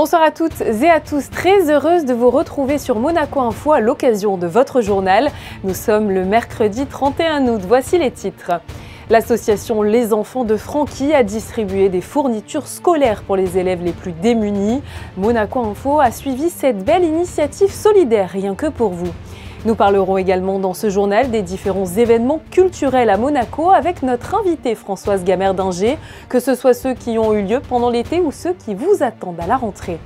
Bonsoir à toutes et à tous, très heureuse de vous retrouver sur Monaco Info à l'occasion de votre journal. Nous sommes le mercredi 31 août, voici les titres. L'association Les Enfants de Francky a distribué des fournitures scolaires pour les élèves les plus démunis. Monaco Info a suivi cette belle initiative solidaire, rien que pour vous. Nous parlerons également dans ce journal des différents événements culturels à Monaco avec notre invitée Françoise Gamère-Dinger, que ce soit ceux qui ont eu lieu pendant l'été ou ceux qui vous attendent à la rentrée.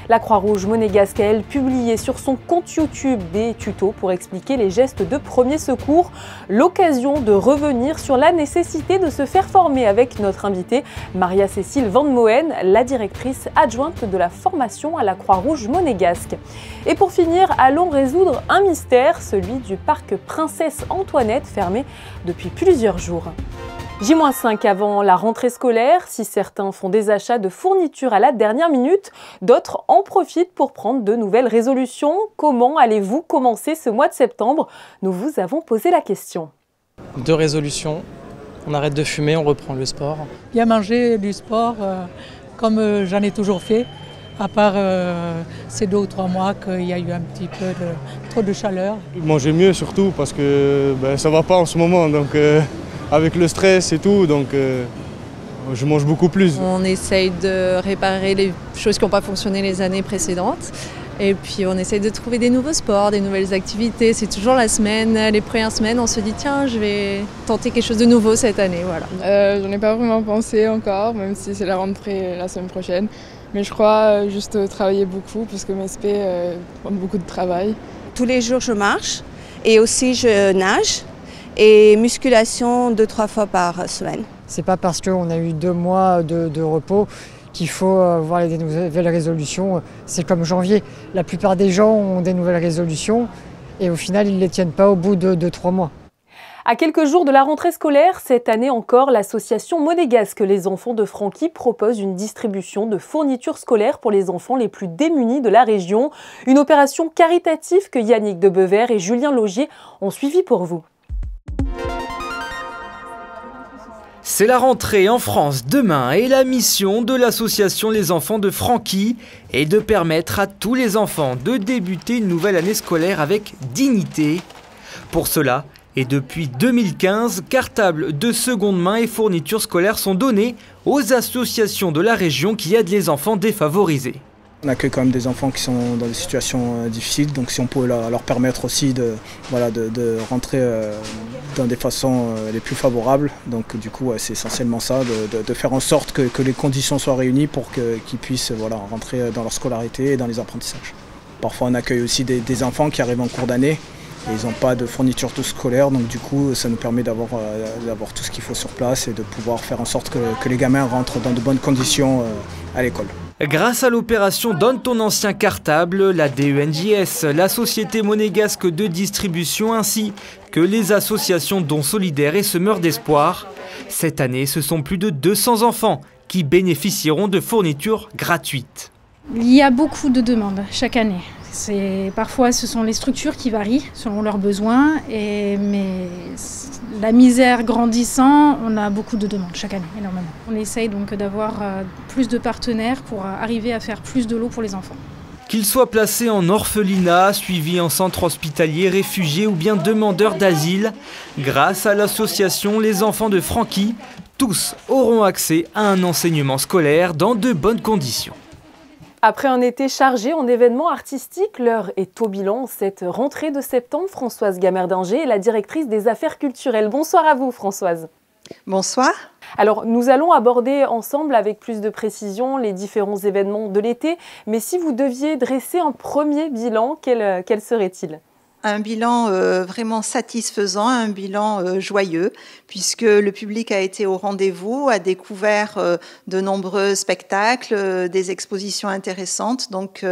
La Croix-Rouge monégasque a, elle, publié sur son compte YouTube des tutos pour expliquer les gestes de premier secours. L'occasion de revenir sur la nécessité de se faire former avec notre invitée Maria-Cécile Van Moen, la directrice adjointe de la formation à la Croix-Rouge monégasque. Et pour finir, allons résoudre un mystère, celui du parc Princesse Antoinette, fermé depuis plusieurs jours. J-5 avant la rentrée scolaire, si certains font des achats de fournitures à la dernière minute, d'autres en profitent pour prendre de nouvelles résolutions. Comment allez-vous commencer ce mois de septembre? Nous vous avons posé la question. 2 résolutions, on arrête de fumer, on reprend le sport. Bien manger, du sport, comme j'en ai toujours fait, à part ces 2 ou 3 mois qu'il y a eu un petit peu trop de chaleur. Manger mieux surtout parce que ça va pas en ce moment, donc avec le stress et tout, donc je mange beaucoup plus. On essaye de réparer les choses qui n'ont pas fonctionné les années précédentes. Et puis on essaye de trouver des nouveaux sports, des nouvelles activités. C'est toujours la semaine, les premières semaines, on se dit tiens, je vais tenter quelque chose de nouveau cette année. Voilà. J'en ai pas vraiment pensé encore, même si c'est la rentrée la semaine prochaine. Mais je crois juste travailler beaucoup parce que mes SP prennent beaucoup de travail. Tous les jours je marche et aussi je nage. Et musculation 2-3 fois par semaine. C'est pas parce qu'on a eu 2 mois de repos qu'il faut avoir des nouvelles résolutions. C'est comme janvier. La plupart des gens ont des nouvelles résolutions et au final, ils ne les tiennent pas au bout de 3 mois. À quelques jours de la rentrée scolaire, cette année encore, l'association monégasque Les Enfants de Francky propose une distribution de fournitures scolaires pour les enfants les plus démunis de la région. Une opération caritative que Yannick Debever et Julien Laugier ont suivi pour vous. C'est la rentrée en France demain et la mission de l'association Les Enfants de Francky est de permettre à tous les enfants de débuter une nouvelle année scolaire avec dignité. Pour cela, et depuis 2015, cartables de seconde main et fournitures scolaires sont donnés aux associations de la région qui aident les enfants défavorisés. On accueille quand même des enfants qui sont dans des situations difficiles, donc si on peut leur permettre aussi de rentrer dans des façons les plus favorables, donc du coup c'est essentiellement ça, de faire en sorte que les conditions soient réunies pour qu'ils puissent rentrer dans leur scolarité et dans les apprentissages. Parfois on accueille aussi des enfants qui arrivent en cours d'année et ils n'ont pas de fourniture scolaire, donc du coup ça nous permet d'avoir tout ce qu'il faut sur place et de pouvoir faire en sorte que les gamins rentrent dans de bonnes conditions à l'école. Grâce à l'opération Donne ton ancien cartable, la DENJS, la Société monégasque de distribution ainsi que les associations Dons solidaires et Semeurs d'espoir, cette année ce sont plus de 200 enfants qui bénéficieront de fournitures gratuites. Il y a beaucoup de demandes chaque année. Parfois ce sont les structures qui varient selon leurs besoins, mais la misère grandissant, on a beaucoup de demandes chaque année, énormément. On essaye donc d'avoir plus de partenaires pour arriver à faire plus de lots pour les enfants. Qu'ils soient placés en orphelinat, suivis en centre hospitalier, réfugiés ou bien demandeurs d'asile, grâce à l'association Les Enfants de Francky, tous auront accès à un enseignement scolaire dans de bonnes conditions. Après un été chargé en événements artistiques, l'heure est au bilan. Cette rentrée de septembre, Françoise Gamère-Dinger est la directrice des affaires culturelles. Bonsoir à vous, Françoise. Bonsoir. Alors, nous allons aborder ensemble avec plus de précision les différents événements de l'été. Mais si vous deviez dresser un premier bilan, quel serait-il ? Un bilan vraiment satisfaisant, un bilan joyeux, puisque le public a été au rendez-vous, a découvert de nombreux spectacles, des expositions intéressantes. Donc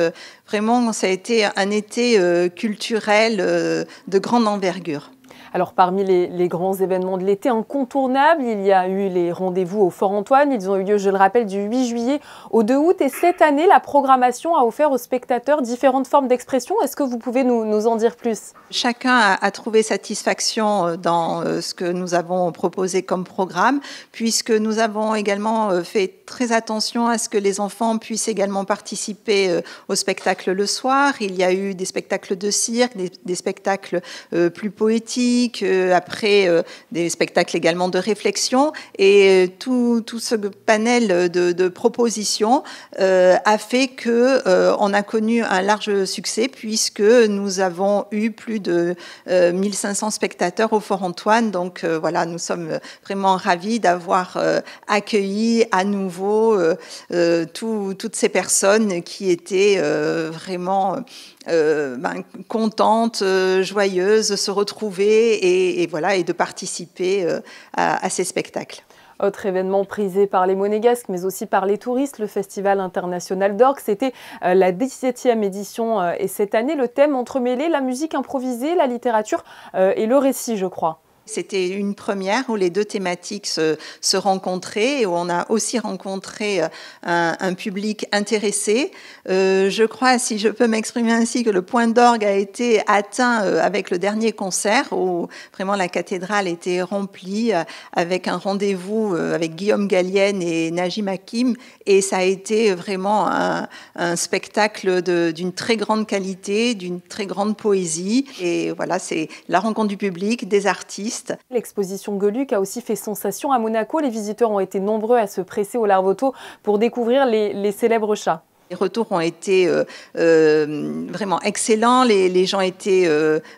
vraiment, ça a été un été culturel de grande envergure. Alors parmi les grands événements de l'été incontournables, il y a eu les rendez-vous au Fort Antoine. Ils ont eu lieu, je le rappelle, du 8 juillet au 2 août. Et cette année, la programmation a offert aux spectateurs différentes formes d'expression. Est-ce que vous pouvez nous en dire plus? Chacun a trouvé satisfaction dans ce que nous avons proposé comme programme, puisque nous avons également fait très attention à ce que les enfants puissent également participer au spectacle le soir. Il y a eu des spectacles de cirque, des spectacles plus poétiques, après des spectacles également de réflexion, et tout ce panel de propositions a fait que on a connu un large succès, puisque nous avons eu plus de 1500 spectateurs au Fort Antoine. Donc voilà, nous sommes vraiment ravis d'avoir accueilli à nouveau toutes ces personnes qui étaient vraiment contentes, joyeuses, se retrouver et voilà, et de participer à ces spectacles. Autre événement prisé par les Monégasques, mais aussi par les touristes, le Festival international d'orgue. C'était la 17e édition et cette année, le thème entremêlé, la musique improvisée, la littérature et le récit, je crois. C'était une première où les deux thématiques se rencontraient et où on a aussi rencontré un public intéressé. Je crois, si je peux m'exprimer ainsi, que le point d'orgue a été atteint avec le dernier concert où vraiment la cathédrale était remplie avec un rendez-vous avec Guillaume Gallienne et Najim Hakim, et ça a été vraiment un spectacle d'une très grande qualité, d'une très grande poésie. Et voilà, c'est la rencontre du public, des artistes. L'exposition Geluc a aussi fait sensation à Monaco. Les visiteurs ont été nombreux à se presser au Larvoto pour découvrir les célèbres chats. Les retours ont été vraiment excellents. Les gens étaient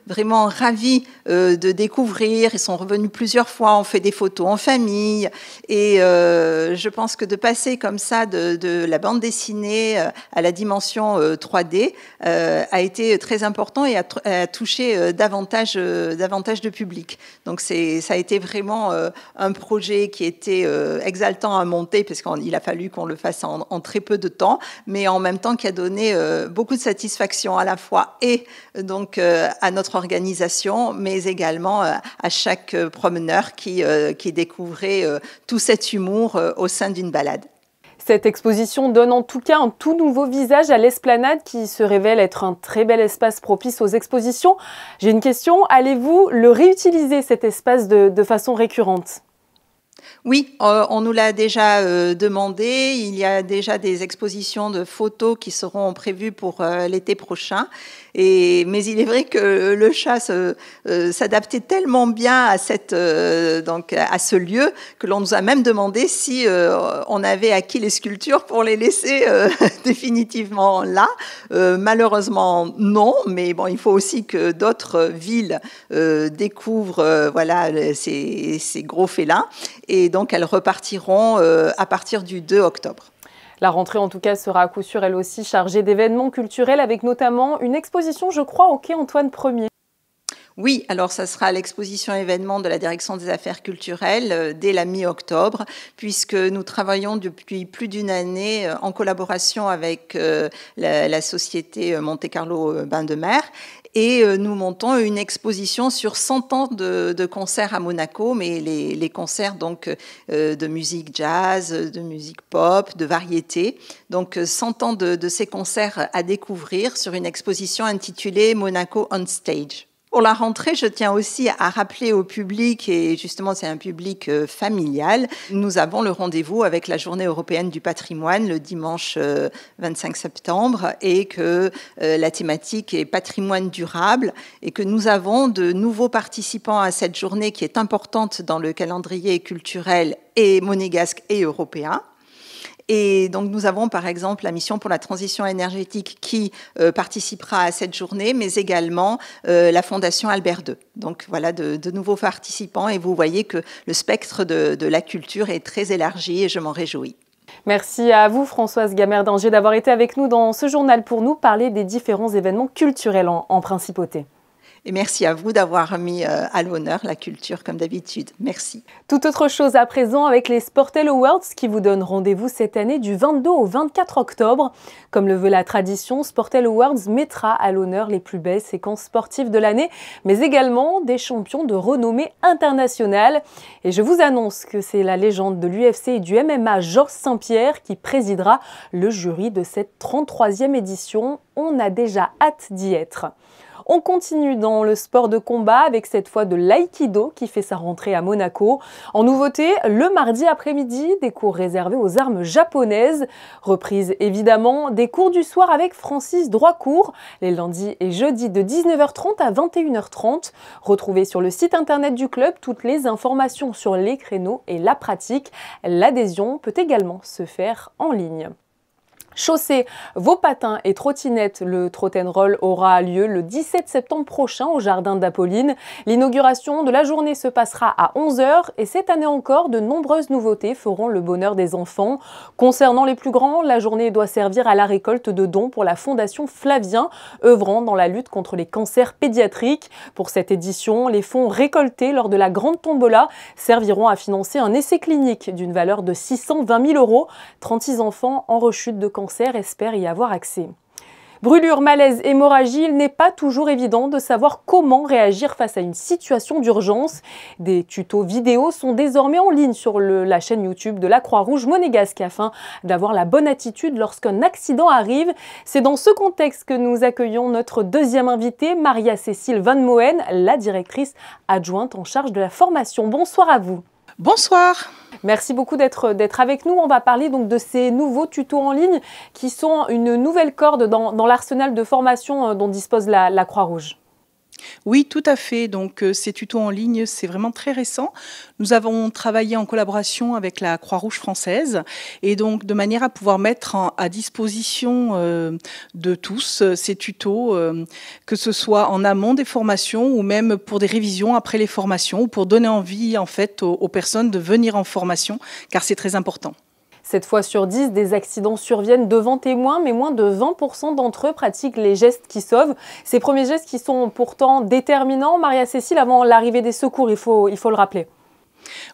vraiment ravis de découvrir. Ils sont revenus plusieurs fois. On fait des photos en famille. Et je pense que de passer comme ça de la bande dessinée à la dimension 3D a été très important et a touché davantage de public. Donc ça a été vraiment un projet qui était exaltant à monter, parce qu'il a fallu qu'on le fasse en très peu de temps, mais en même temps qui a donné beaucoup de satisfaction à la fois et donc à notre organisation, mais également à chaque promeneur qui découvrait tout cet humour au sein d'une balade. Cette exposition donne en tout cas un tout nouveau visage à l'Esplanade qui se révèle être un très bel espace propice aux expositions. J'ai une question, allez-vous le réutiliser cet espace de façon récurrente ? Oui, on nous l'a déjà demandé. Il y a déjà des expositions de photos qui seront prévues pour l'été prochain. Mais il est vrai que le chat s'adaptait tellement bien à ce lieu que l'on nous a même demandé si on avait acquis les sculptures pour les laisser définitivement là. Malheureusement, non. Mais bon, il faut aussi que d'autres villes découvrent ces gros félins. Et donc, elles repartiront à partir du 2 octobre. La rentrée, en tout cas, sera à coup sûr, elle aussi, chargée d'événements culturels, avec notamment une exposition, je crois, au quai Antoine Ier. Oui, alors ça sera l'exposition événement de la Direction des Affaires culturelles dès la mi-octobre, puisque nous travaillons depuis plus d'une année en collaboration avec la société Monte Carlo Bains de Mer. Et nous montons une exposition sur 100 ans de concerts à Monaco, mais les concerts donc de musique jazz, de musique pop, de variété. Donc 100 ans de ces concerts à découvrir sur une exposition intitulée Monaco on Stage. Pour la rentrée, je tiens aussi à rappeler au public, et justement c'est un public familial, nous avons le rendez-vous avec la Journée européenne du patrimoine le dimanche 25 septembre, et que la thématique est patrimoine durable, et que nous avons de nouveaux participants à cette journée qui est importante dans le calendrier culturel et monégasque et européen. Et donc nous avons par exemple la mission pour la transition énergétique qui participera à cette journée, mais également la Fondation Albert II. Donc voilà de nouveaux participants, et vous voyez que le spectre de la culture est très élargi et je m'en réjouis. Merci à vous Françoise Gamère-Danger d'avoir été avec nous dans ce journal pour nous parler des différents événements culturels en principauté. Et merci à vous d'avoir mis à l'honneur la culture comme d'habitude. Merci. Tout autre chose à présent avec les Sportel Awards qui vous donnent rendez-vous cette année du 22 au 24 octobre. Comme le veut la tradition, Sportel Awards mettra à l'honneur les plus belles séquences sportives de l'année, mais également des champions de renommée internationale. Et je vous annonce que c'est la légende de l'UFC et du MMA, Georges St-Pierre, qui présidera le jury de cette 33e édition. On a déjà hâte d'y être. On continue dans le sport de combat avec cette fois de l'aïkido qui fait sa rentrée à Monaco. En nouveauté, le mardi après-midi, des cours réservés aux armes japonaises. Reprise évidemment des cours du soir avec Francis Droitcourt, les lundis et jeudis de 19h30 à 21h30. Retrouvez sur le site internet du club toutes les informations sur les créneaux et la pratique. L'adhésion peut également se faire en ligne. Chaussez vos patins et trottinettes, le Trot'n'Roll aura lieu le 17 septembre prochain au Jardin d'Apolline. L'inauguration de la journée se passera à 11 h et cette année encore, de nombreuses nouveautés feront le bonheur des enfants. Concernant les plus grands, la journée doit servir à la récolte de dons pour la Fondation Flavien, œuvrant dans la lutte contre les cancers pédiatriques. Pour cette édition, les fonds récoltés lors de la Grande Tombola serviront à financer un essai clinique d'une valeur de 620 000 €. 36 enfants en rechute de cancer espèrent y avoir accès. Brûlure, malaise, hémorragie, il n'est pas toujours évident de savoir comment réagir face à une situation d'urgence. Des tutos vidéo sont désormais en ligne sur la chaîne YouTube de la Croix-Rouge monégasque afin d'avoir la bonne attitude lorsqu'un accident arrive. C'est dans ce contexte que nous accueillons notre deuxième invitée, Maria-Cécile Van Moen, la directrice adjointe en charge de la formation. Bonsoir à vous. Bonsoir. Merci beaucoup d'être avec nous. On va parler donc de ces nouveaux tutos en ligne qui sont une nouvelle corde dans l'arsenal de formation dont dispose la Croix-Rouge. Oui, tout à fait. Donc, ces tutos en ligne, c'est vraiment très récent. Nous avons travaillé en collaboration avec la Croix-Rouge française et donc de manière à pouvoir mettre à disposition de tous ces tutos, que ce soit en amont des formations ou même pour des révisions après les formations ou pour donner envie en fait aux personnes de venir en formation, car c'est très important. 7 fois sur 10, des accidents surviennent devant témoins, mais moins de 20% d'entre eux pratiquent les gestes qui sauvent. Ces premiers gestes qui sont pourtant déterminants, Maria-Cécile, avant l'arrivée des secours, il faut le rappeler.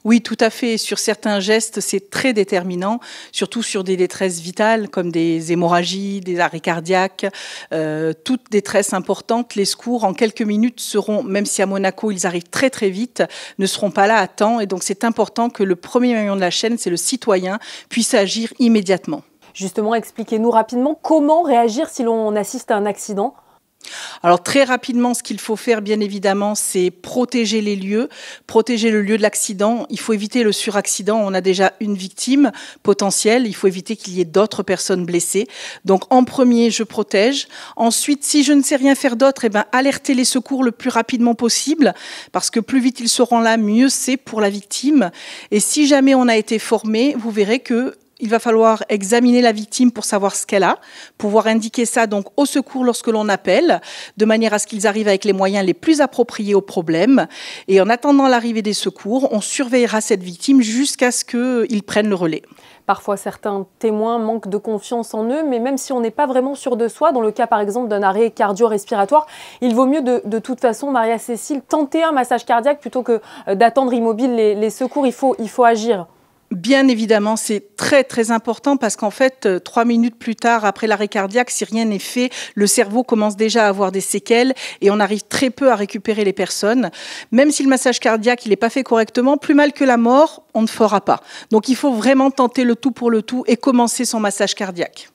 Oui, tout à fait. Sur certains gestes, c'est très déterminant, surtout sur des détresses vitales comme des hémorragies, des arrêts cardiaques, toute détresse importante. Les secours, en quelques minutes, seront, même si à Monaco, ils arrivent très très vite, ne seront pas là à temps. Et donc, c'est important que le premier maillon de la chaîne, c'est le citoyen, puisse agir immédiatement. Justement, expliquez-nous rapidement comment réagir si l'on assiste à un accident. Alors très rapidement, ce qu'il faut faire, bien évidemment, c'est protéger les lieux, protéger le lieu de l'accident. Il faut éviter le suraccident. On a déjà une victime potentielle. Il faut éviter qu'il y ait d'autres personnes blessées. Donc en premier, je protège. Ensuite, si je ne sais rien faire d'autre, alerter les secours le plus rapidement possible, parce que plus vite ils seront là, mieux c'est pour la victime. Et si jamais on a été formé, vous verrez que il va falloir examiner la victime pour savoir ce qu'elle a, pouvoir indiquer ça donc au secours lorsque l'on appelle, de manière à ce qu'ils arrivent avec les moyens les plus appropriés au problème. Et en attendant l'arrivée des secours, on surveillera cette victime jusqu'à ce qu'ils prennent le relais. Parfois, certains témoins manquent de confiance en eux, mais même si on n'est pas vraiment sûr de soi, dans le cas par exemple d'un arrêt cardio-respiratoire, il vaut mieux de toute façon, Maria-Cécile, tenter un massage cardiaque plutôt que d'attendre immobile les secours. Il faut agir. Bien évidemment, c'est très très important parce qu'en fait, 3 minutes plus tard, après l'arrêt cardiaque, si rien n'est fait, le cerveau commence déjà à avoir des séquelles et on arrive très peu à récupérer les personnes. Même si le massage cardiaque il n'est pas fait correctement, plus mal que la mort, on ne fera pas. Donc il faut vraiment tenter le tout pour le tout et commencer son massage cardiaque.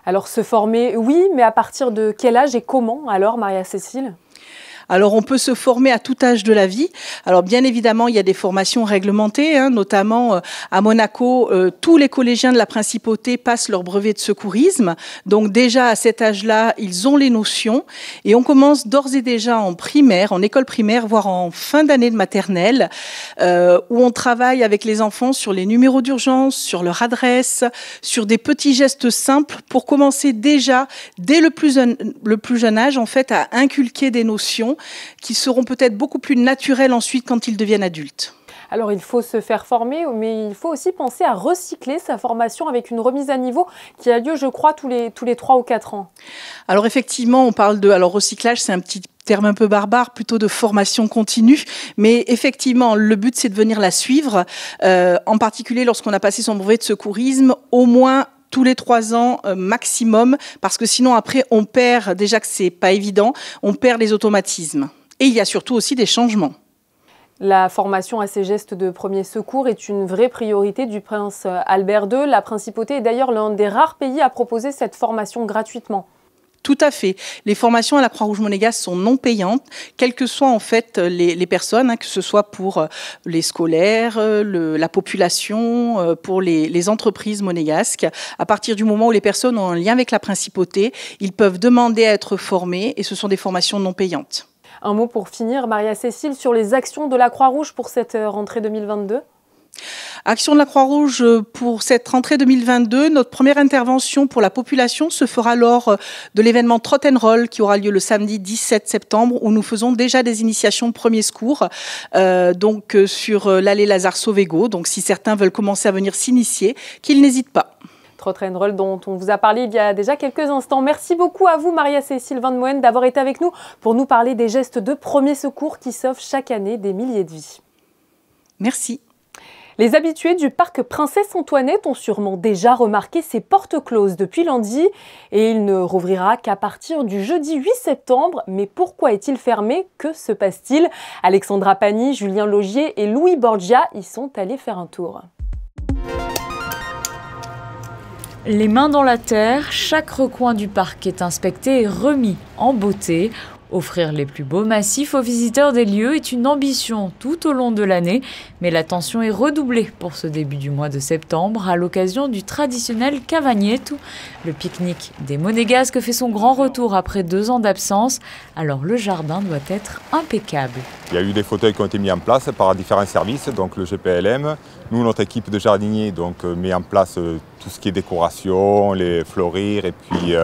Alors se former, oui, mais à partir de quel âge et comment alors, Maria-Cécile ? Alors, on peut se former à tout âge de la vie. Alors, bien évidemment, il y a des formations réglementées, notamment à Monaco, tous les collégiens de la principauté passent leur brevet de secourisme. Donc, déjà, à cet âge-là, ils ont les notions. Et on commence d'ores et déjà en primaire, en école primaire, voire en fin d'année de maternelle, où on travaille avec les enfants sur les numéros d'urgence, sur leur adresse, sur des petits gestes simples pour commencer déjà, dès le plus jeune âge, en fait, à inculquer des notions qui seront peut-être beaucoup plus naturels ensuite quand ils deviennent adultes. Alors il faut se faire former, mais il faut aussi penser à recycler sa formation avec une remise à niveau qui a lieu, je crois, tous les 3 ou 4 ans. Alors effectivement, on parle de... Alors recyclage, c'est un petit terme un peu barbare, plutôt de formation continue. Mais effectivement, le but, c'est de venir la suivre, en particulier lorsqu'on a passé son brevet de secourisme, au moins tous les 3 ans maximum, parce que sinon après on perd, déjà que c'est pas évident, on perd les automatismes. Et il y a surtout aussi des changements. La formation à ces gestes de premier secours est une vraie priorité du prince Albert II. La principauté est d'ailleurs l'un des rares pays à proposer cette formation gratuitement. Tout à fait. Les formations à la Croix-Rouge monégasque sont non payantes, quelles que soient en fait les personnes, que ce soit pour les scolaires, la population, pour les entreprises monégasques. À partir du moment où les personnes ont un lien avec la principauté, ils peuvent demander à être formés et ce sont des formations non payantes. Un mot pour finir, Maria-Cécile, sur les actions de la Croix-Rouge pour cette rentrée 2022 ? Action de la Croix-Rouge pour cette rentrée 2022. Notre première intervention pour la population se fera lors de l'événement Trot and Roll qui aura lieu le samedi 17 septembre où nous faisons déjà des initiations de premiers secours sur l'allée Lazare-Sauvégo. Donc si certains veulent commencer à venir s'initier, qu'ils n'hésitent pas. Trot and Roll dont on vous a parlé il y a déjà quelques instants. Merci beaucoup à vous, Maria-Cécile Van Moen, d'avoir été avec nous pour nous parler des gestes de premier secours qui sauvent chaque année des milliers de vies. Merci. Les habitués du parc Princesse Antoinette ont sûrement déjà remarqué ses portes closes depuis lundi et il ne rouvrira qu'à partir du jeudi 8 septembre. Mais pourquoi est-il fermé? Que se passe-t-il? Alexandra Pani, Julien Laugier et Louis Borgia y sont allés faire un tour. Les mains dans la terre, chaque recoin du parc est inspecté et remis en beauté. Offrir les plus beaux massifs aux visiteurs des lieux est une ambition tout au long de l'année, mais l'attention est redoublée pour ce début du mois de septembre à l'occasion du traditionnel Cavagneto. Le pique-nique des Monégasques fait son grand retour après 2 ans d'absence, alors le jardin doit être impeccable. Il y a eu des fauteuils qui ont été mis en place par différents services, donc le GPLM. Nous, notre équipe de jardiniers met en place tout ce qui est décoration, les fleurir et puis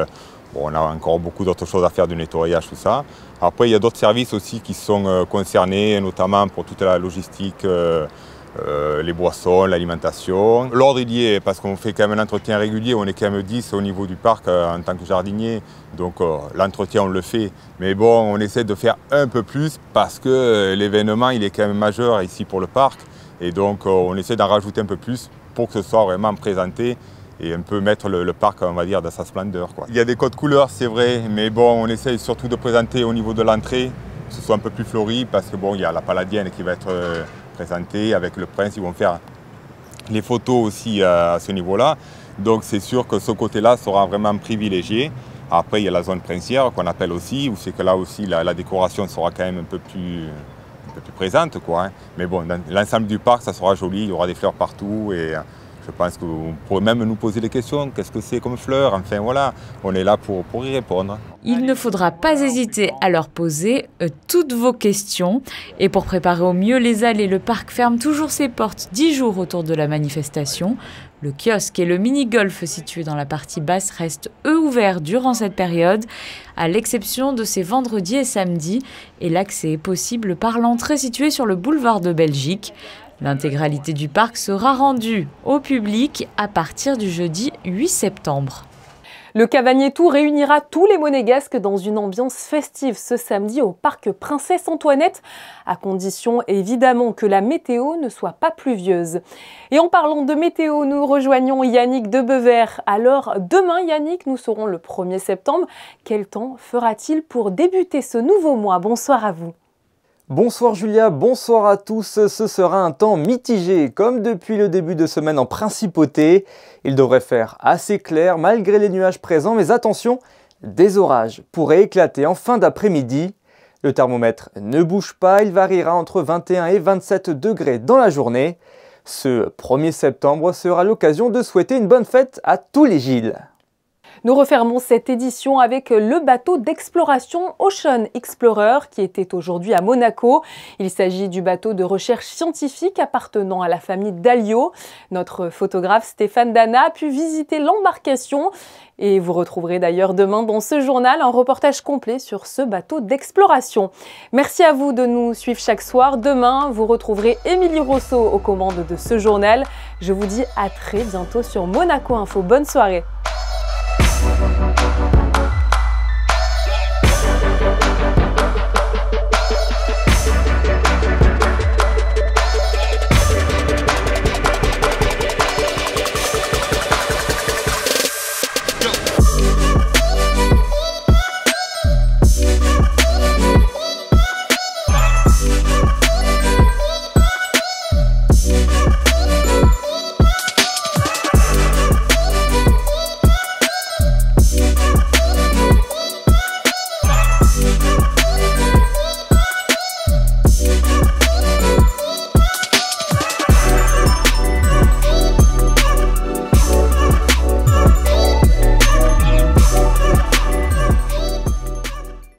on a encore beaucoup d'autres choses à faire, du nettoyage, tout ça. Après, il y a d'autres services aussi qui sont concernés, notamment pour toute la logistique, les boissons, l'alimentation. L'ordre, il y est, parce qu'on fait quand même un entretien régulier, on est quand même 10 au niveau du parc en tant que jardinier. Donc l'entretien, on le fait. Mais bon, on essaie de faire un peu plus parce que l'événement, il est quand même majeur ici pour le parc. Et donc, on essaie d'en rajouter un peu plus pour que ce soit vraiment présenté et un peu mettre le parc, on va dire, dans sa splendeur, quoi. Il y a des codes couleurs, c'est vrai, mais bon, on essaye surtout de présenter au niveau de l'entrée, que ce soit un peu plus fleuri, parce que bon, il y a la Palladienne qui va être présentée avec le prince, ils vont faire les photos aussi à ce niveau-là. Donc c'est sûr que ce côté-là sera vraiment privilégié. Après, il y a la zone princière qu'on appelle aussi, où c'est que là aussi la décoration sera quand même un peu plus présente, quoi, hein. Mais bon, dans l'ensemble du parc, ça sera joli, il y aura des fleurs partout et je pense que vous pourrez même nous poser des questions. Qu'est-ce que c'est comme fleurs? Enfin voilà, on est là pour y répondre. Il ne faudra pas hésiter à leur poser toutes vos questions. Et pour préparer au mieux les allées, le parc ferme toujours ses portes 10 jours autour de la manifestation. Le kiosque et le mini-golf situés dans la partie basse restent eux ouverts durant cette période, à l'exception de ces vendredis et samedis. Et l'accès est possible par l'entrée située sur le boulevard de Belgique. L'intégralité du parc sera rendue au public à partir du jeudi 8 septembre. Le Cavagneto réunira tous les Monégasques dans une ambiance festive ce samedi au parc Princesse Antoinette, à condition évidemment que la météo ne soit pas pluvieuse. Et en parlant de météo, nous rejoignons Yannick Debevert. Alors demain Yannick, nous serons le 1er septembre. Quel temps fera-t-il pour débuter ce nouveau mois? Bonsoir à vous. Bonsoir Julia, bonsoir à tous. Ce sera un temps mitigé, comme depuis le début de semaine en principauté. Il devrait faire assez clair malgré les nuages présents, mais attention, des orages pourraient éclater en fin d'après-midi. Le thermomètre ne bouge pas, il variera entre 21 et 27 degrés dans la journée. Ce 1er septembre sera l'occasion de souhaiter une bonne fête à tous les Gilles. Nous refermons cette édition avec le bateau d'exploration Ocean Explorer qui était aujourd'hui à Monaco. Il s'agit du bateau de recherche scientifique appartenant à la famille Dalio. Notre photographe Stéphane Dana a pu visiter l'embarcation et vous retrouverez d'ailleurs demain dans ce journal un reportage complet sur ce bateau d'exploration. Merci à vous de nous suivre chaque soir. Demain, vous retrouverez Émilie Rosso aux commandes de ce journal. Je vous dis à très bientôt sur Monaco Info. Bonne soirée.